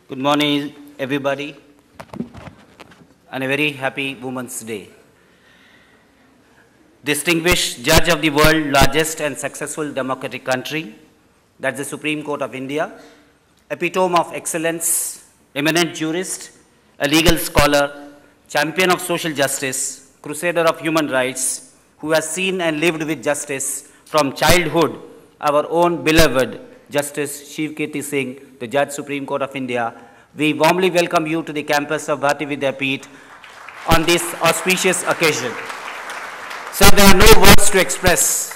Good morning, everybody, and a very happy Women's Day. Distinguished judge of the world's largest and successful democratic country, that's the Supreme Court of India, epitome of excellence, eminent jurist, a legal scholar, champion of social justice, crusader of human rights, who has seen and lived with justice from childhood, our own beloved Justice Shiv Kirti Singh, the Judge Supreme Court of India. We warmly welcome you to the campus of Bharati Vidyapeeth on this auspicious occasion. So there are no words to express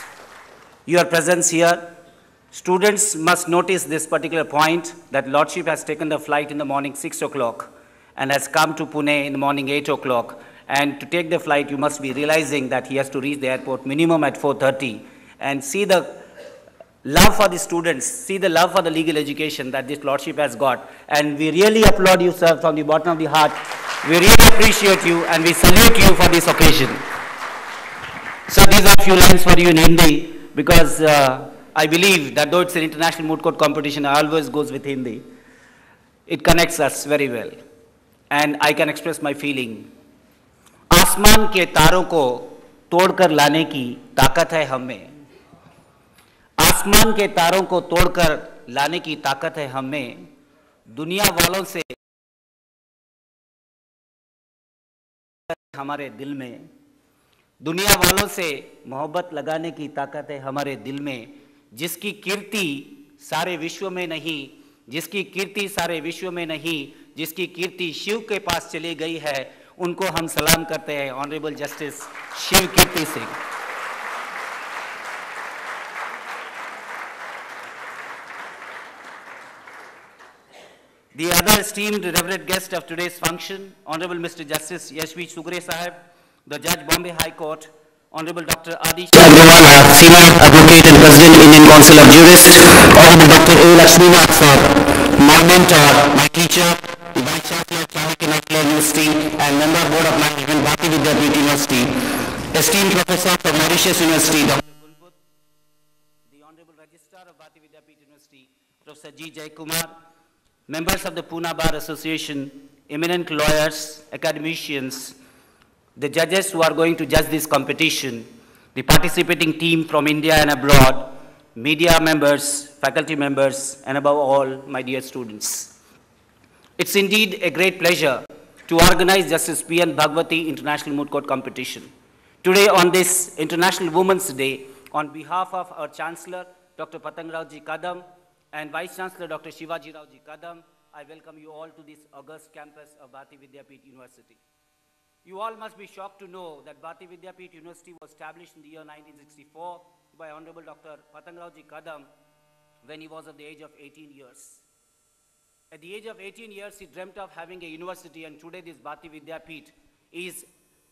your presence here. Students must notice this particular point, that Lordship has taken the flight in the morning 6 o'clock and has come to Pune in the morning 8 o'clock. And to take the flight, you must be realizing that he has to reach the airport minimum at 4:30 and see the love for the students, see the love for the legal education that this Lordship has got. And we really applaud you, sir, from the bottom of the heart. We really appreciate you and we salute you for this occasion. So these are a few lines for you in Hindi, because I believe that though it's an international moot court competition, I always goes with Hindi. It connects us very well. And I can express my feeling. आसमान के तारों को तोड़कर लाने की ताकत है हमें. आसमान के तारों को तोड़कर लाने की ताकत है हमें. दुनिया वालों से हमारे दिल में, दुनिया वालों से मोहब्बत लगाने की ताकत है हमारे दिल में. जिसकी कीर्ति सारे विश्व में नहीं, जिसकी कीर्ति सारे विश्व में नहीं, जिसकी कीर्ति शिव के पास चली गई है, उनको हम सलाम करते हैं. Honourable justice Shiv Kirti Singh. The other esteemed revered guest of today's function, Honorable Mr. Justice Yashvi Sugre Sahib, the Judge Bombay High Court, Honorable Dr. Adish Agrawal, Senior Advocate and President, Indian Council of Jurists, Honorable Dr. A. Lakshminath sir, my mentor, my teacher, the Vice Chancellor of Chanakya University and Member Board of Management, Bharati Vidyapeeth University, esteemed Professor from Mauritius University, Dr. Bulbut, the Honorable Registrar of Bharati Vidyapeeth University, Professor G. Jaikumar, members of the Pune Bar Association, eminent lawyers, academicians, the judges who are going to judge this competition, the participating team from India and abroad, media members, faculty members, and above all, my dear students. It's indeed a great pleasure to organize Justice P.N. Bhagwati International Moot Court Competition. Today on this International Women's Day, on behalf of our Chancellor, Dr. Patang Rao-ji Kadam, and Vice Chancellor Dr. Shivaji Rao-ji Kadam, I welcome you all to this august campus of Bharati Vidyapeeth University. You all must be shocked to know that Bharati Vidyapeeth University was established in the year 1964 by Honorable Dr. Patang Rao-ji Kadam when he was of the age of 18 years. At the age of 18 years, he dreamt of having a university, and today this Bharati Vidyapeeth is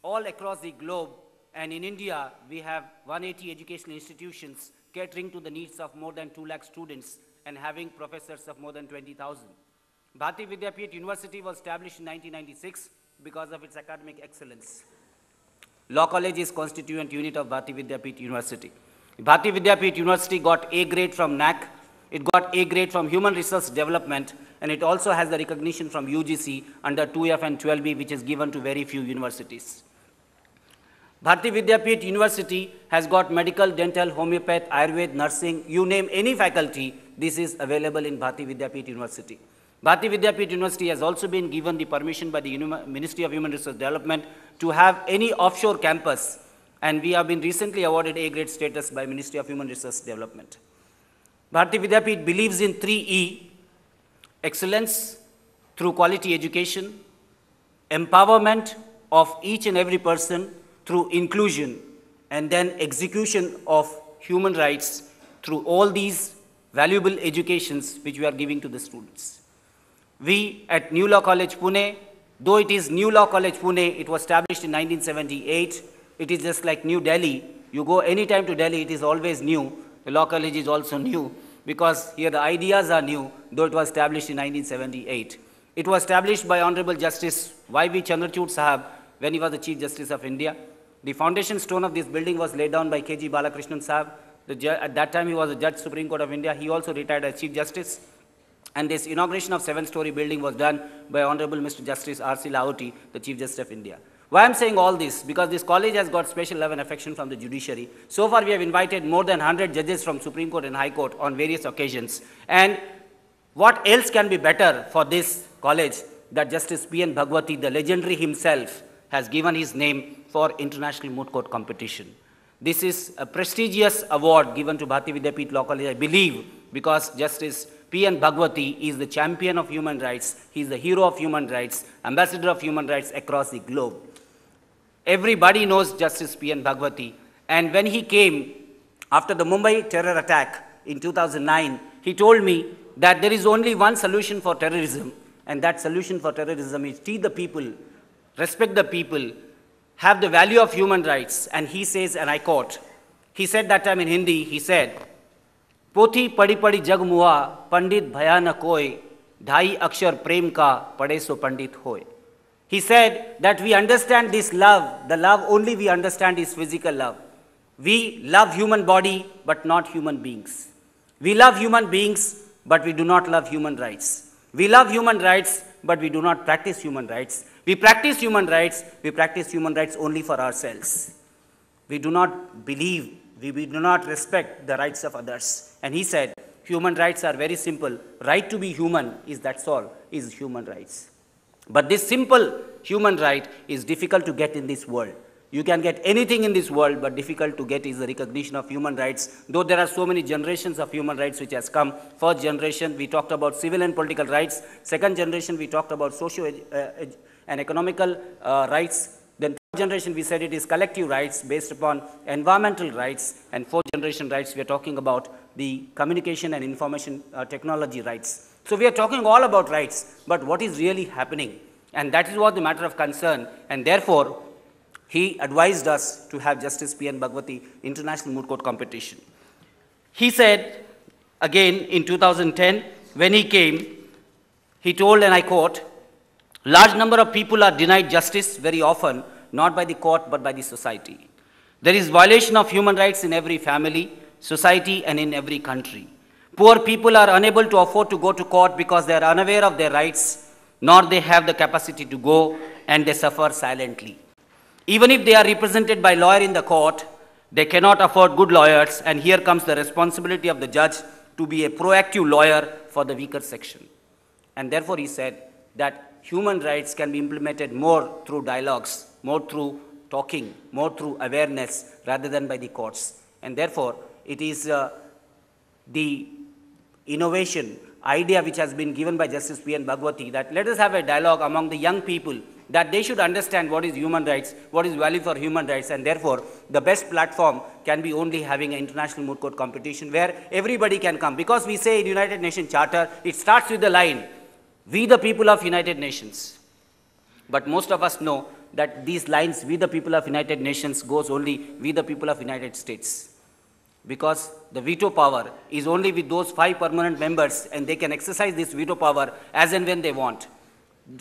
all across the globe. And in India, we have 180 educational institutions catering to the needs of more than 2 lakh students and having professors of more than 20,000. Bharati Vidyapeeth University was established in 1996 because of its academic excellence. Law College is constituent unit of Bharati Vidyapeeth University. Bharati Vidyapeeth University got A grade from NAC, it got A grade from Human Resource Development, and it also has the recognition from UGC under 2F and 12B, which is given to very few universities. Bharati Vidyapeeth University has got medical, dental, homeopath, Ayurveda, nursing, you name any faculty, this is available in Bharati Vidyapeeth University. Bharati Vidyapeeth University has also been given the permission by the Ministry of Human Resource Development to have any offshore campus, and we have been recently awarded A-grade status by Ministry of Human Resource Development. Bharati Vidyapeeth believes in 3E, excellence through quality education, empowerment of each and every person through inclusion, and then execution of human rights through all these valuable educations which we are giving to the students. We at New Law College Pune, though it is New Law College Pune, it was established in 1978. It is just like New Delhi. You go anytime to Delhi, it is always new. The Law College is also new because here the ideas are new, though it was established in 1978. It was established by Honorable Justice Y.V. Chandrachud Sahab when he was the Chief Justice of India. The foundation stone of this building was laid down by K.G. Balakrishnan Sahab. At that time, he was a Judge Supreme Court of India. He also retired as Chief Justice. And this inauguration of 7-story building was done by Honorable Mr. Justice R.C. Lahoti, the Chief Justice of India. Why I'm saying all this? Because this college has got special love and affection from the judiciary. So far we have invited more than 100 judges from Supreme Court and High Court on various occasions. And what else can be better for this college that Justice P.N. Bhagwati, the legendary himself, has given his name for International Moot Court Competition. This is a prestigious award given to Bharati Vidyapeeth Law College, I believe, because Justice P.N. Bhagwati is the champion of human rights, he is the hero of human rights, ambassador of human rights across the globe. Everybody knows Justice P.N. Bhagwati, and when he came after the Mumbai terror attack in 2009, he told me that there is only one solution for terrorism, and that solution for terrorism is teach the people, respect the people, have the value of human rights. And he says, and I quote, he said that time in Hindi, he said, पोथी पढ़ी पढ़ी जग मुआ पंडित भया न कोय ढाई अक्षर प्रेम का पढ़े सो पंडित होय. He said that we understand this love, the love only we understand is physical love. We love human body but not human beings. We love human beings but we do not love human rights. We love human rights but we do not practice human rights. We practice human rights only for ourselves. We do not believe, we do not respect the rights of others. And he said, human rights are very simple. Right to be human is, that's all, is human rights. But this simple human right is difficult to get in this world. You can get anything in this world, but difficult to get is the recognition of human rights. Though there are so many generations of human rights which has come. First generation, we talked about civil and political rights. Second generation, we talked about social and economical rights. Then third generation, we said it is collective rights based upon environmental rights. And fourth generation rights, we are talking about the communication and information technology rights. So we are talking all about rights, but what is really happening? And that is what the matter of concern. And therefore, he advised us to have Justice P.N. Bhagwati International Moot Court Competition. He said, again in 2010, when he came, he told, and I quote, large number of people are denied justice very often, not by the court, but by the society. There is violation of human rights in every family, society, and in every country. Poor people are unable to afford to go to court because they are unaware of their rights, nor they have the capacity to go, and they suffer silently. Even if they are represented by a lawyer in the court, they cannot afford good lawyers, and here comes the responsibility of the judge to be a proactive lawyer for the weaker section. And therefore, he said that human rights can be implemented more through dialogues, more through talking, more through awareness, rather than by the courts. And therefore, it is the innovation idea which has been given by Justice P.N. Bhagwati, that let us have a dialogue among the young people, that they should understand what is human rights, what is value for human rights, and therefore the best platform can be only having an international moot court competition where everybody can come. Because we say in United Nations Charter, it starts with the line, we the people of United Nations. But most of us know that these lines, we the people of United Nations, goes only we the people of United States. Because the veto power is only with those 5 permanent members, and they can exercise this veto power as and when they want.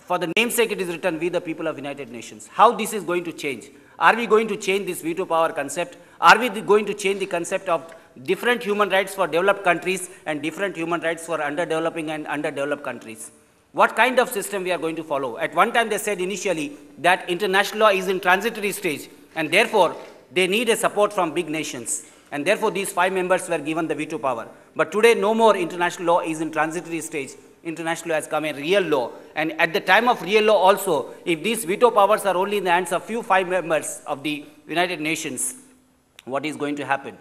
For the namesake, it is written, we the people of United Nations. How this is going to change? Are we going to change this veto power concept? Are we going to change the concept of different human rights for developed countries and different human rights for underdeveloping and underdeveloped countries? What kind of system we are going to follow? At one time, they said initially that international law is in transitory stage, and therefore, they need a support from big nations. And therefore, these 5 members were given the veto power. But today, no more international law is in transitory stage. International law has come a real law. And at the time of real law also, if these veto powers are only in the hands of few 5 members of the United Nations, what is going to happen?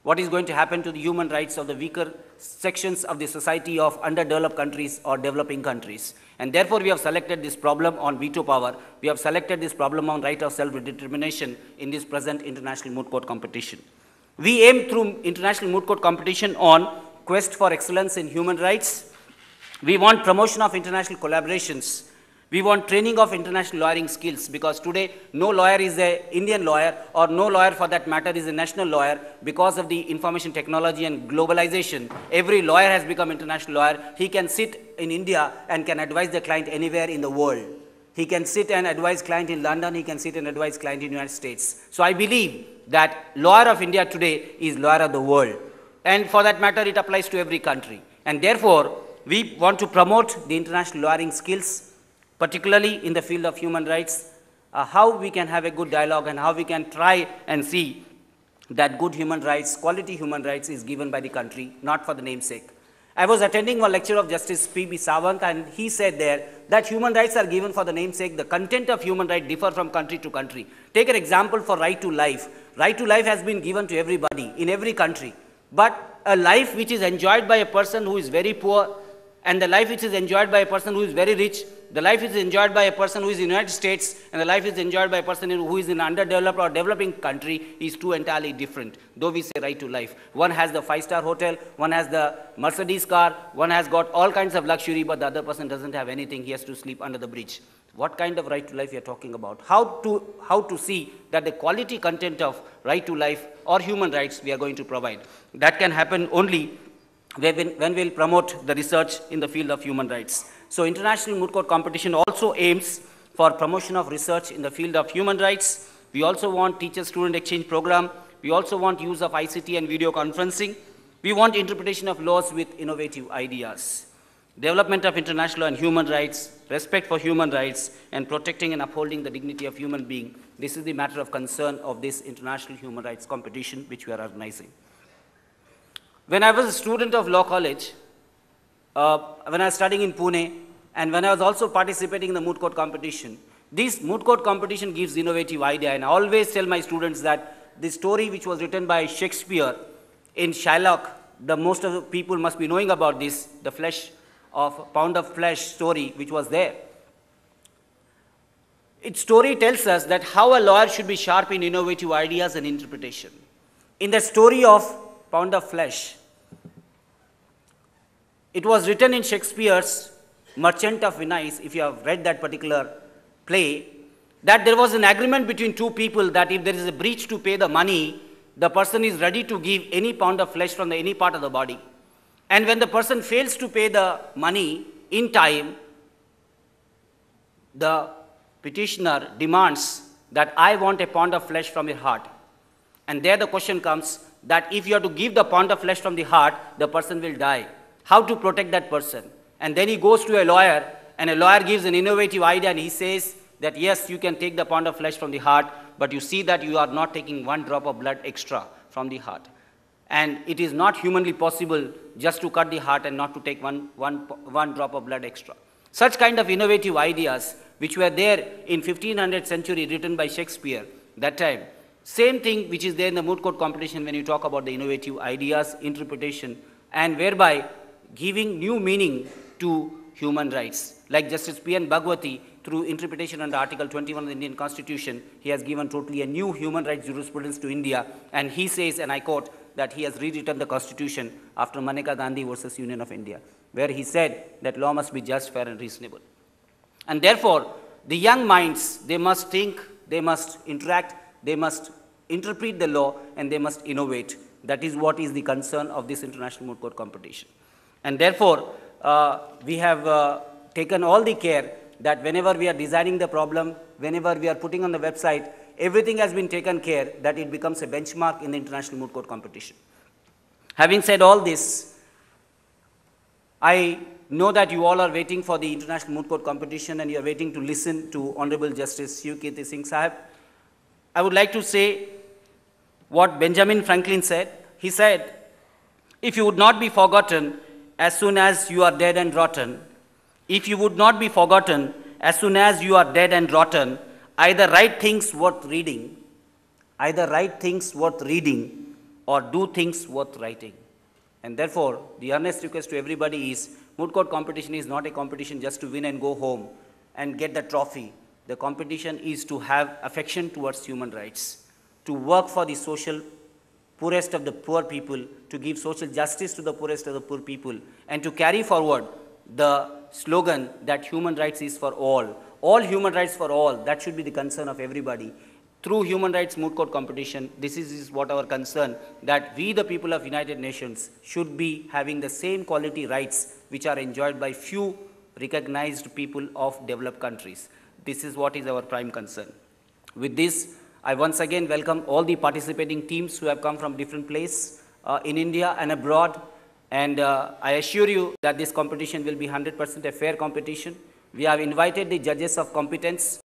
What is going to happen to the human rights of the weaker sections of the society of underdeveloped countries or developing countries? And therefore, we have selected this problem on veto power. We have selected this problem on right of self-determination in this present international moot court competition. We aim through international moot court competition on quest for excellence in human rights. We want promotion of international collaborations. We want training of international lawyering skills, because today no lawyer is an Indian lawyer, or no lawyer for that matter is a national lawyer. Because of the information technology and globalization, every lawyer has become international lawyer. He can sit in India and can advise the client anywhere in the world. He can sit and advise client in London, he can sit and advise client in the United States. So I believe that lawyer of India today is lawyer of the world. And for that matter, it applies to every country. And therefore, we want to promote the international lawyering skills, particularly in the field of human rights, how we can have a good dialogue and how we can try and see that good human rights, quality human rights is given by the country, not for the namesake. I was attending one lecture of Justice P.B. Sawant, and he said there that human rights are given for the namesake. The content of human rights differ from country to country. Take an example for right to life. Right to life has been given to everybody in every country. But a life which is enjoyed by a person who is very poor, and the life which is enjoyed by a person who is very rich, the life is enjoyed by a person who is in the United States, and the life is enjoyed by a person who is in an underdeveloped or developing country is two entirely different, though we say right to life. One has the 5-star hotel, one has the Mercedes car, one has got all kinds of luxury, but the other person doesn't have anything. He has to sleep under the bridge. What kind of right to life we are talking about? How to see that the quality content of right to life or human rights we are going to provide? That can happen only when we'll promote the research in the field of human rights. So international moot court competition also aims for promotion of research in the field of human rights. We also want teacher-student exchange program. We also want use of ICT and video conferencing. We want interpretation of laws with innovative ideas. Development of international and human rights, respect for human rights, and protecting and upholding the dignity of human being. This is the matter of concern of this international human rights competition which we are organizing. When I was a student of law college, when I was studying in Pune, and when I was also participating in the moot court competition, this moot court competition gives innovative idea, and I always tell my students that the story which was written by Shakespeare in Shylock, most of the people must be knowing about this, the pound of flesh story which was there. Its story tells us that how a lawyer should be sharp in innovative ideas and interpretation. In the story of pound of flesh, it was written in Shakespeare's Merchant of Venice, if you have read that particular play, that there was an agreement between two people that if there is a breach to pay the money, the person is ready to give any pound of flesh from any part of the body. And when the person fails to pay the money in time, the petitioner demands that I want a pound of flesh from your heart. And there the question comes that if you have to give the pound of flesh from the heart, the person will die. How to protect that person? And then he goes to a lawyer, and a lawyer gives an innovative idea, and he says that yes, you can take the pound of flesh from the heart, but you see that you are not taking one drop of blood extra from the heart. And it is not humanly possible just to cut the heart and not to take one drop of blood extra. Such kind of innovative ideas which were there in 1500th century written by Shakespeare that time. Same thing which is there in the moot court competition when you talk about the innovative ideas, interpretation, and whereby giving new meaning to human rights. Like Justice P.N. Bhagwati, through interpretation under Article 21 of the Indian Constitution, he has given totally a new human rights jurisprudence to India, and he says, and I quote, that he has rewritten the Constitution after Maneka Gandhi versus Union of India, where he said that law must be just, fair, and reasonable. And therefore, the young minds, they must think, they must interact, they must interpret the law, and they must innovate. That is what is the concern of this international moot court competition. And therefore, we have taken all the care that whenever we are designing the problem, whenever we are putting on the website, everything has been taken care that it becomes a benchmark in the international moot court competition. Having said all this, I know that you all are waiting for the international moot court competition and you are waiting to listen to Honorable Justice Shiv Kirti Singh Sahib. I would like to say what Benjamin Franklin said. He said, if you would not be forgotten as soon as you are dead and rotten, if you would not be forgotten as soon as you are dead and rotten, either write things worth reading, or do things worth writing. And therefore, the earnest request to everybody is, moot court competition is not a competition just to win and go home and get the trophy. The competition is to have affection towards human rights, to work for the poorest of the poor people, to give social justice to the poorest of the poor people, and to carry forward the slogan that human rights is for all human rights for all. That should be the concern of everybody. Through human rights moot court competition, this is what our concern, that we the people of United Nations should be having the same quality rights which are enjoyed by few recognized people of developed countries. This is what is our prime concern. With this, I once again welcome all the participating teams who have come from different places in India and abroad. And I assure you that this competition will be 100% a fair competition. We have invited the judges of competence